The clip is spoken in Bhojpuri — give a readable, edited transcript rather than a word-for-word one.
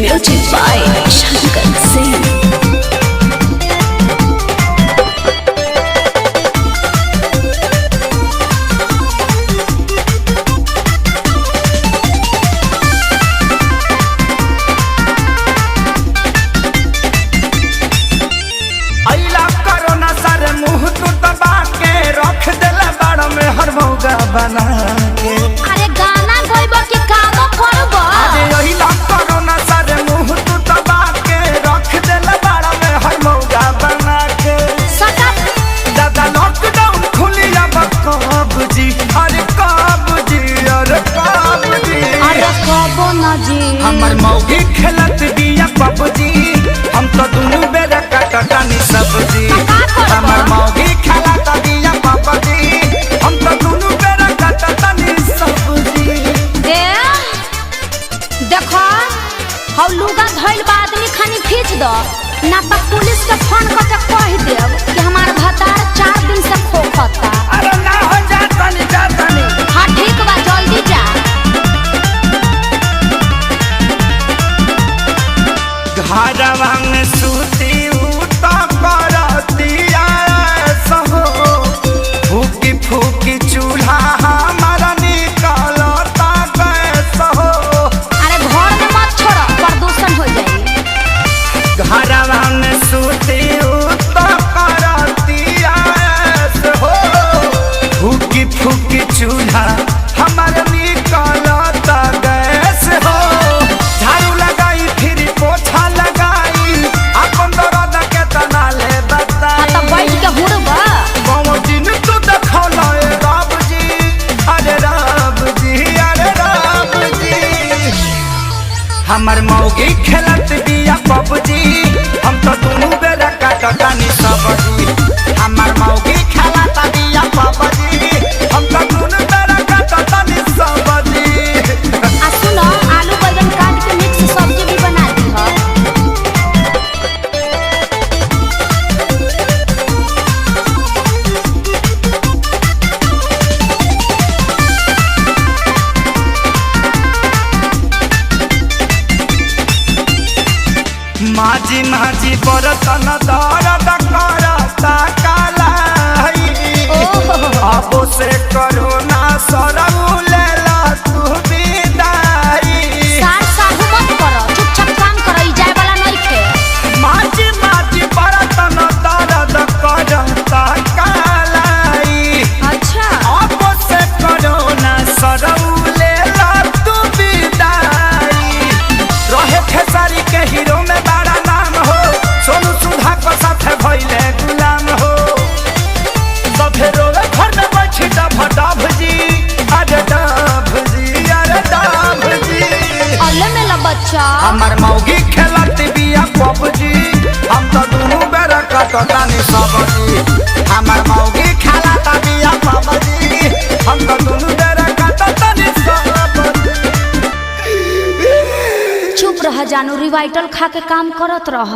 Music by Shankar Singh. बना के अरे गाना गइबो कि काम करबो अरे यही लग करो ना सारे मुंह तू दबा के रख देला बाड़ा में हर मौका बना के सटा दादा लॉकडाउन खुली अब कब जी अरे कब जी अरे कब जी अरे कबो ना जी हमर मौगी खेलत बिया पबजी हम तो दुनु बेरा कटटानी सब्जी हमर मौगी खेलत बिया पबजी हम तो दुनु हौ लुगा धइल बा आदमी खानी खींच दो ना तो पुलिस के फोन करके कह देब कि हमार भतार 4 दिन से खोखता। अरे ना हो जातनी हां ठीक बा जल्दी जा घरवा में सूती उता करतिया सहो फूकी फूकी चूल्हा हमारा निकलता गैस हो। अरे घर में मत छोड़ो प्रदूषण हो जाई। घरवा में सूती उता करतिया सहो फूकी फूकी चूल्हा हमारा निकलता गैस हो। झाड़ू लगाई फिर पोछा लगाई अपन दर्द के तना ले बता तो बैठ के हुड़बा बाबू दिन तू देखौला ए रब जी अरे रब जी अरे रब जी हमर मौगी खेलत बिया पबजी हम तो दुनु बेरा काटतानी सब्जी हमर मौगी खेलत बिया पबजी हम तो दुनु बेरा काटतानी सब्जी। आ सुनो आलू बैंगन काट के मिक्स सब्जी भी बना दी हो। माझी माझी बरतन दर्द करता कालाई अब से करो ना सरऊ लेला तू विदाई। सार साहू मत करो चुपचाप काम करो ई जाए वाला नहीं थे। माझी माझी बरतन दर्द करता कालाई अच्छा अब से करो ना सरऊ लेला तू विदाई। रहे खेसारी के हीरो में बड़ा नाम हो सोनू सुधा को साथ भइले गुलाम हो। तो फिर घर में बैठी डभ जी अरे डभ जी अरे डभ जी अल्ले में ला बच्चा हमर मौगी खेलत बिया पबजी हम तो दुनु बेरा कटतानी सब्जी हमर मौगी खेलत बिया पबजी हम तो दुनु बेरा कटतानी सब्जी। चुप रह जानू रिवाइटल खा के काम करत रह।